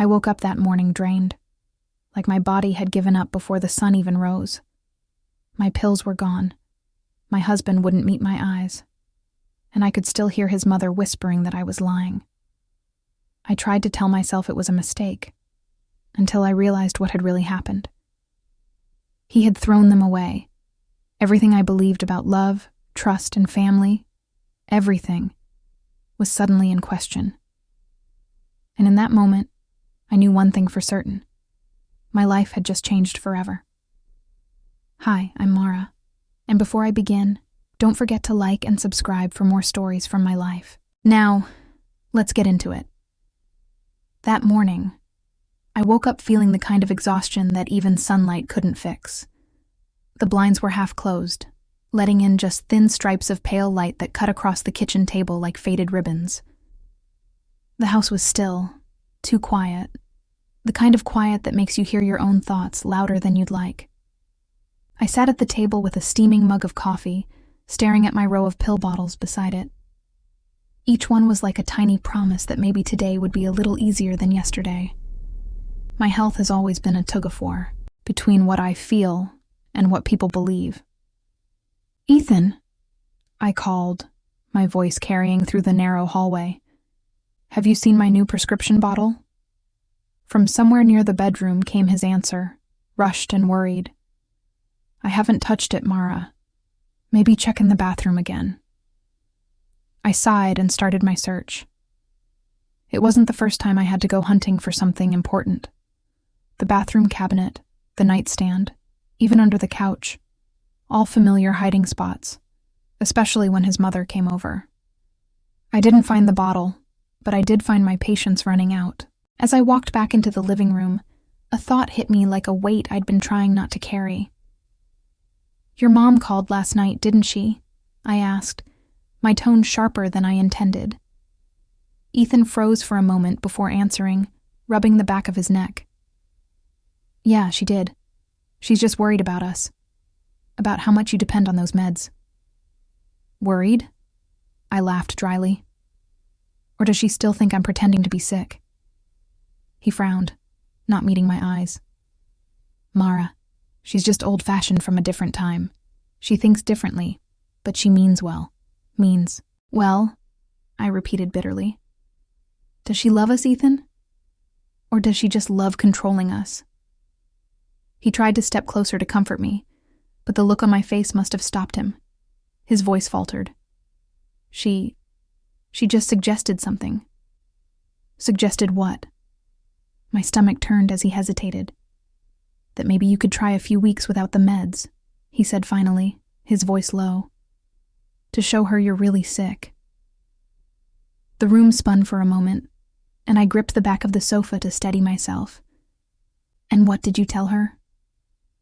I woke up that morning drained, like my body had given up before the sun even rose. My pills were gone. My husband wouldn't meet my eyes, and I could still hear his mother whispering that I was lying. I tried to tell myself it was a mistake, until I realized what had really happened. He had thrown them away. Everything I believed about love, trust, and family, everything, was suddenly in question. And in that moment, I knew one thing for certain. My life had just changed forever. Hi, I'm Mara, and before I begin, don't forget to like and subscribe for more stories from my life. Now, let's get into it. That morning, I woke up feeling the kind of exhaustion that even sunlight couldn't fix. The blinds were half closed, letting in just thin stripes of pale light that cut across the kitchen table like faded ribbons. The house was still, too quiet, the kind of quiet that makes you hear your own thoughts louder than you'd like. I sat at the table with a steaming mug of coffee, staring at my row of pill bottles beside it. Each one was like a tiny promise that maybe today would be a little easier than yesterday. My health has always been a tug-of-war between what I feel and what people believe. "Ethan," I called, my voice carrying through the narrow hallway. "Have you seen my new prescription bottle?" From somewhere near the bedroom came his answer, rushed and worried. "I haven't touched it, Mara. Maybe check in the bathroom again." I sighed and started my search. It wasn't the first time I had to go hunting for something important. The bathroom cabinet, the nightstand, even under the couch, all familiar hiding spots, especially when his mother came over. I didn't find the bottle, but I did find my patience running out. As I walked back into the living room, a thought hit me like a weight I'd been trying not to carry. "Your mom called last night, didn't she?" I asked, my tone sharper than I intended. Ethan froze for a moment before answering, rubbing the back of his neck. "Yeah, she did. She's just worried about us. About how much you depend on those meds." "Worried?" I laughed dryly. "Or does she still think I'm pretending to be sick?" He frowned, not meeting my eyes. "Mara, she's just old-fashioned from a different time. She thinks differently, but she means well." "Means well?" I repeated bitterly. "Does she love us, Ethan? Or does she just love controlling us?" He tried to step closer to comfort me, but the look on my face must have stopped him. His voice faltered. She just suggested something." "Suggested what?" My stomach turned as he hesitated. "That maybe you could try a few weeks without the meds," he said finally, his voice low. "To show her you're really sick." The room spun for a moment, and I gripped the back of the sofa to steady myself. "And what did you tell her?"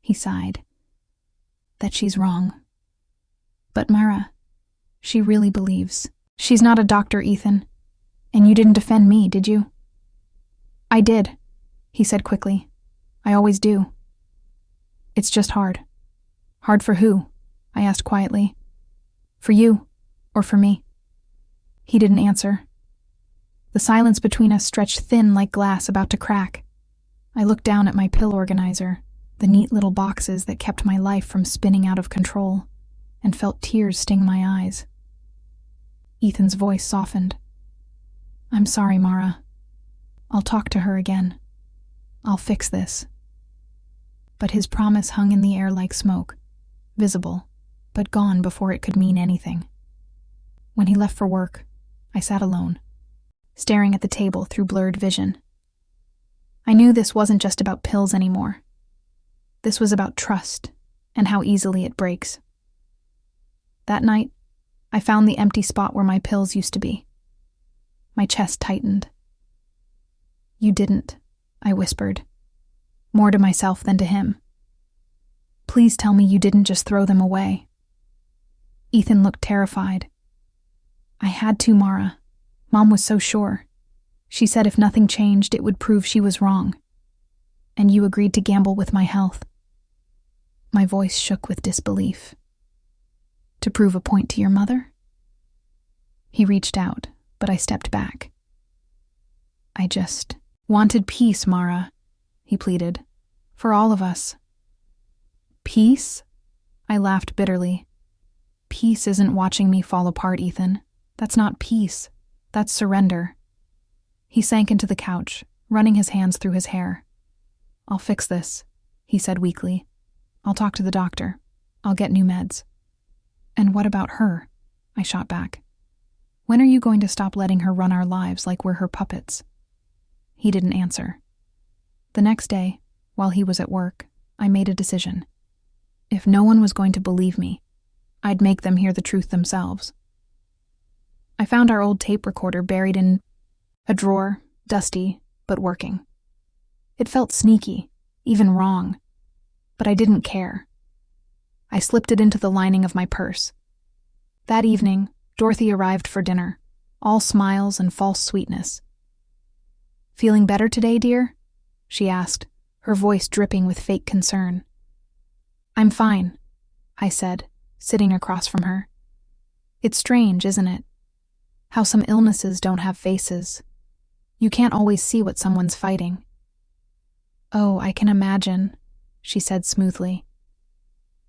He sighed. "That she's wrong. But Mara, she really believes." "She's not a doctor, Ethan. And you didn't defend me, did you?" "I did," he said quickly. "I always do. It's just hard." "Hard for who?" I asked quietly. "For you, or for me?" He didn't answer. The silence between us stretched thin like glass about to crack. I looked down at my pill organizer, the neat little boxes that kept my life from spinning out of control, and felt tears sting my eyes. Ethan's voice softened. "I'm sorry, Mara. I'll talk to her again. I'll fix this." But his promise hung in the air like smoke, visible, but gone before it could mean anything. When he left for work, I sat alone, staring at the table through blurred vision. I knew this wasn't just about pills anymore. This was about trust and how easily it breaks. That night, I found the empty spot where my pills used to be. My chest tightened. "You didn't," I whispered, more to myself than to him. "Please tell me you didn't just throw them away." Ethan looked terrified. "I had to, Mara. Mom was so sure. She said if nothing changed, it would prove she was wrong. And you agreed to gamble with my health." My voice shook with disbelief. "To prove a point to your mother?" He reached out, but I stepped back. Wanted peace, Mara, he pleaded. For all of us. Peace? I laughed bitterly. Peace isn't watching me fall apart, Ethan. That's not peace. That's surrender. He sank into the couch, running his hands through his hair. I'll fix this, he said weakly. I'll talk to the doctor. I'll get new meds. And what about her? I shot back. When are you going to stop letting her run our lives like we're her puppets? He didn't answer. The next day, while he was at work, I made a decision. If no one was going to believe me, I'd make them hear the truth themselves. I found our old tape recorder buried in a drawer, dusty, but working. It felt sneaky, even wrong, but I didn't care. I slipped it into the lining of my purse. That evening, Dorothy arrived for dinner, all smiles and false sweetness. Feeling better today, dear? She asked, her voice dripping with fake concern. I'm fine, I said, sitting across from her. It's strange, isn't it? How some illnesses don't have faces. You can't always see what someone's fighting. Oh, I can imagine, she said smoothly.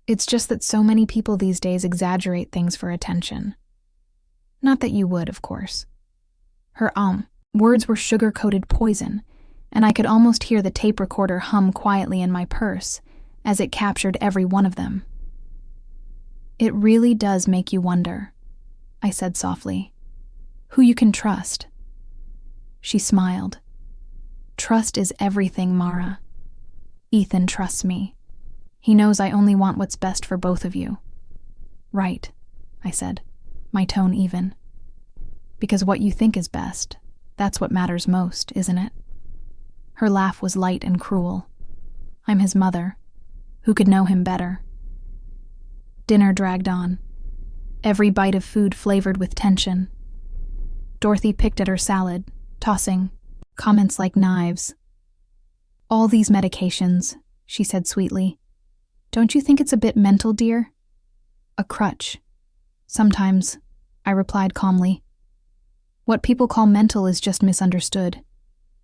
It's just that so many people these days exaggerate things for attention. Not that you would, of course. Her words were sugar-coated poison, and I could almost hear the tape recorder hum quietly in my purse as it captured every one of them. It really does make you wonder, I said softly, who you can trust. She smiled. Trust is everything, Mara. Ethan trusts me. He knows I only want what's best for both of you. Right, I said, my tone even. Because what you think is best, that's what matters most, isn't it? Her laugh was light and cruel. I'm his mother. Who could know him better? Dinner dragged on, every bite of food flavored with tension. Dorothy picked at her salad, tossing comments like knives. All these medications, she said sweetly. Don't you think it's a bit mental, dear? A crutch. Sometimes, I replied calmly. What people call mental is just misunderstood.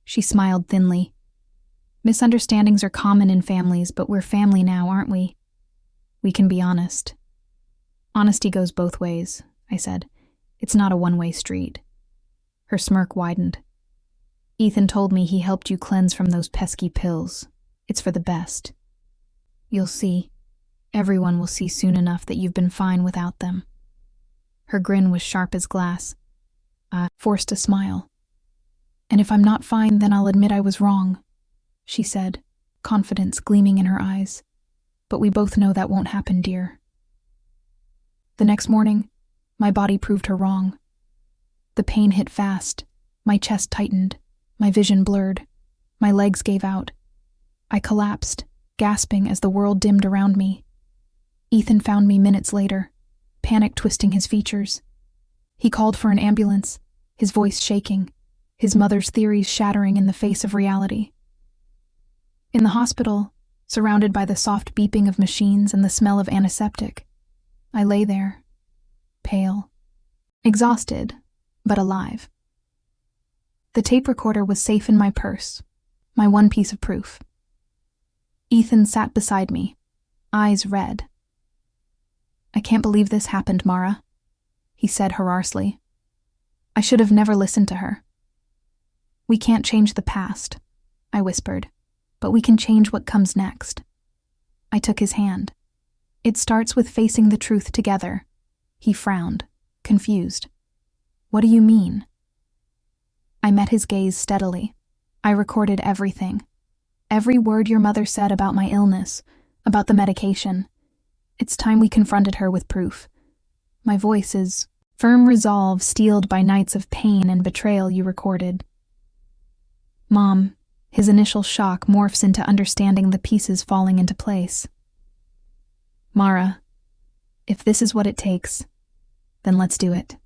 She smiled thinly. Misunderstandings are common in families, but we're family now, aren't we? We can be honest. Honesty goes both ways, I said. It's not a one-way street. Her smirk widened. Ethan told me he helped you cleanse from those pesky pills. It's for the best. You'll see. Everyone will see soon enough that you've been fine without them. Her grin was sharp as glass. I forced a smile. And if I'm not fine, then I'll admit I was wrong, she said, confidence gleaming in her eyes. But we both know that won't happen, dear. The next morning, my body proved her wrong. The pain hit fast. My chest tightened. My vision blurred. My legs gave out. I collapsed, gasping as the world dimmed around me. Ethan found me minutes later, panic twisting his features. He called for an ambulance, his voice shaking, his mother's theories shattering in the face of reality. In the hospital, surrounded by the soft beeping of machines and the smell of antiseptic, I lay there, pale, exhausted, but alive. The tape recorder was safe in my purse, my one piece of proof. Ethan sat beside me, eyes red. I can't believe this happened, Mara, he said harsely. I should have never listened to her. We can't change the past, I whispered, but we can change what comes next. I took his hand. It starts with facing the truth together. He frowned, confused. What do you mean? I met his gaze steadily. I recorded everything. Every word your mother said about my illness, about the medication. It's time we confronted her with proof. My voice is firm resolve steeled by nights of pain and betrayal you recorded. Mom, his initial shock morphs into understanding the pieces falling into place. Mara, if this is what it takes, then let's do it.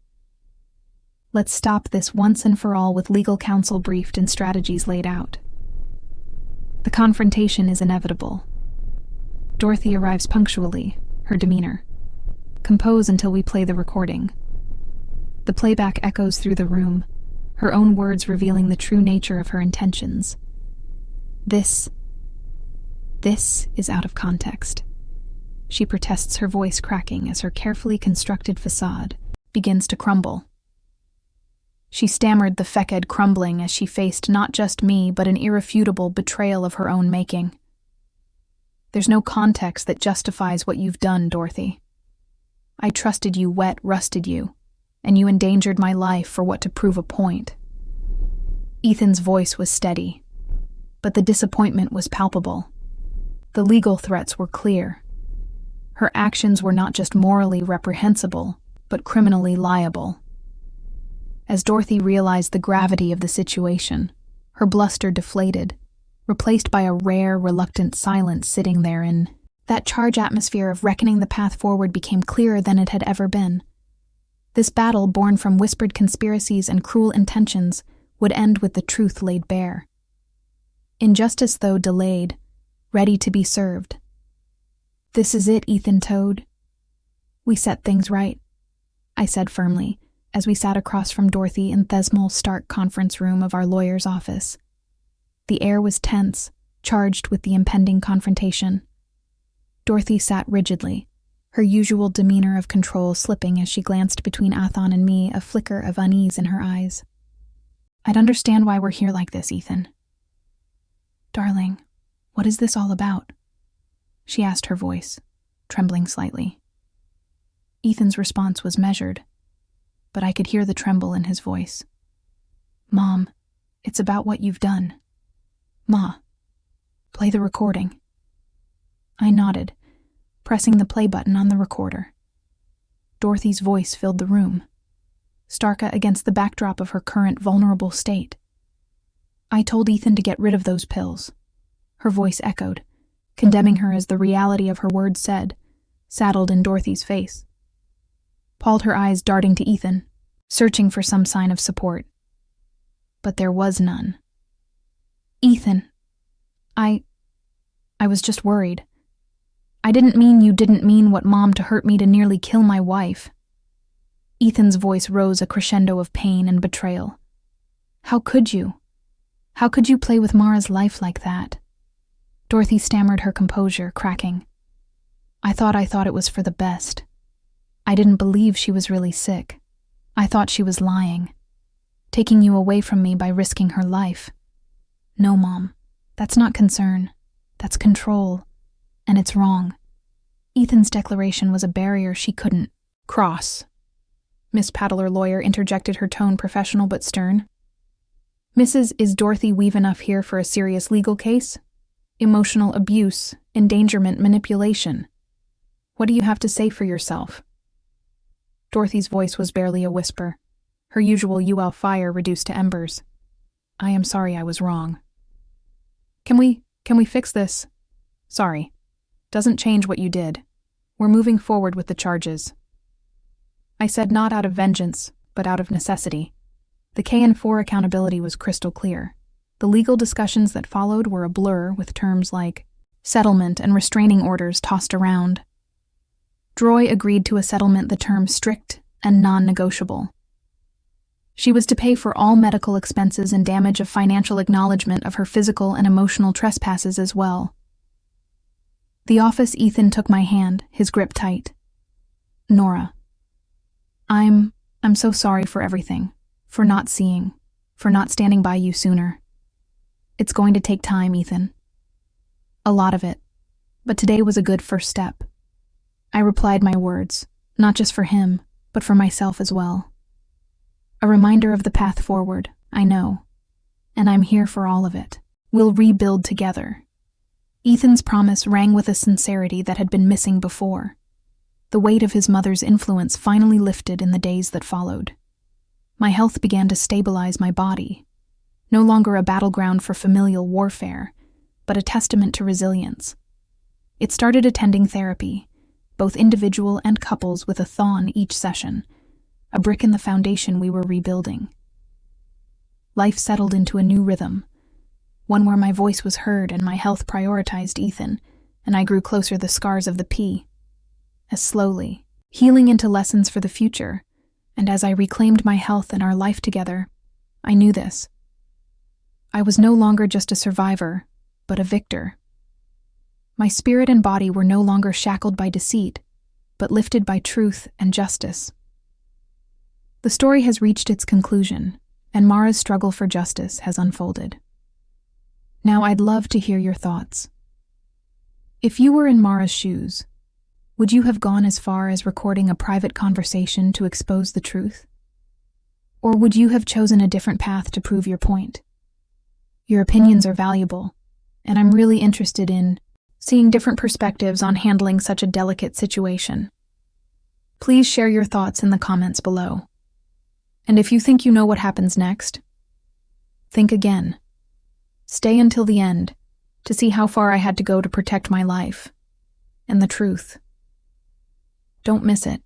Let's stop this once and for all with legal counsel briefed and strategies laid out. The confrontation is inevitable. Dorothy arrives punctually, her demeanor. Compose until we play the recording. The playback echoes through the room, her own words revealing the true nature of her intentions. This is out of context, she protests, her voice cracking as her carefully constructed facade begins to crumble. She stammered, the facade crumbling as she faced not just me, but an irrefutable betrayal of her own making. There's no context that justifies what you've done, Dorothy. I trusted you, rusted you, and you endangered my life for what, to prove a point. Ethan's voice was steady, but the disappointment was palpable. The legal threats were clear. Her actions were not just morally reprehensible, but criminally liable. As Dorothy realized the gravity of the situation, her bluster deflated, replaced by a rare, reluctant silence sitting there in that charged atmosphere of reckoning. The path forward became clearer than it had ever been. This battle, born from whispered conspiracies and cruel intentions, would end with the truth laid bare. Injustice, though delayed, ready to be served. This is it, Ethan Toad. We set things right, I said firmly, as we sat across from Dorothy in Thesmal's stark conference room of our lawyer's office. The air was tense, charged with the impending confrontation. Dorothy sat rigidly, her usual demeanor of control slipping as she glanced between Athon and me, a flicker of unease in her eyes. I'd understand why we're here like this, Ethan. Darling, what is this all about? She asked, her voice trembling slightly. Ethan's response was measured, but I could hear the tremble in his voice. Mom, it's about what you've done. Ma, play the recording. I nodded, pressing the play button on the recorder. Dorothy's voice filled the room, stark against the backdrop of her current vulnerable state. I told Ethan to get rid of those pills. Her voice echoed, condemning her as the reality of her words said, saddled in Dorothy's face. Pauled, her eyes darting to Ethan, searching for some sign of support. But there was none. Ethan, I was just worried. I didn't mean you didn't mean what Mom to hurt me, to nearly kill my wife. Ethan's voice rose, a crescendo of pain and betrayal. How could you? How could you play with Mara's life like that? Dorothy stammered, her composure cracking. I thought it was for the best. I didn't believe she was really sick. I thought she was lying, taking you away from me by risking her life. No, Mom, that's not concern. That's control. And it's wrong. Ethan's declaration was a barrier she couldn't cross. Miss Paddler, lawyer, interjected, her tone professional but stern. Mrs., is Dorothy Weave enough here for a serious legal case? Emotional abuse, endangerment, manipulation. What do you have to say for yourself? Dorothy's voice was barely a whisper, her usual UL fire reduced to embers. I am sorry, I was wrong. Can we fix this? Sorry. Doesn't change what you did. We're moving forward with the charges. I said, not out of vengeance, but out of necessity. The KN4 accountability was crystal clear. The legal discussions that followed were a blur, with terms like settlement and restraining orders tossed around. Droy agreed to a settlement, the term strict and non-negotiable. She was to pay for all medical expenses and damage of financial acknowledgement of her physical and emotional trespasses as well. The office, Ethan took my hand, his grip tight. Nora, I'm so sorry for everything, for not seeing, for not standing by you sooner. It's going to take time, Ethan. A lot of it, but today was a good first step. I replied my words, not just for him, but for myself as well. A reminder of the path forward, I know, and I'm here for all of it. We'll rebuild together. Ethan's promise rang with a sincerity that had been missing before. The weight of his mother's influence finally lifted in the days that followed. My health began to stabilize my body, no longer a battleground for familial warfare, but a testament to resilience. It started attending therapy, both individual and couples, with a thon each session, a brick in the foundation we were rebuilding. Life settled into a new rhythm, one where my voice was heard and my health prioritized Ethan, and I grew closer the scars of the P. As slowly, healing into lessons for the future, and as I reclaimed my health and our life together, I knew this. I was no longer just a survivor, but a victor. My spirit and body were no longer shackled by deceit, but lifted by truth and justice. The story has reached its conclusion, and Mara's struggle for justice has unfolded. Now I'd love to hear your thoughts. If you were in Mara's shoes, would you have gone as far as recording a private conversation to expose the truth? Or would you have chosen a different path to prove your point? Your opinions are valuable, and I'm really interested in seeing different perspectives on handling such a delicate situation. Please share your thoughts in the comments below. And if you think you know what happens next, think again. Stay until the end to see how far I had to go to protect my life and the truth. Don't miss it.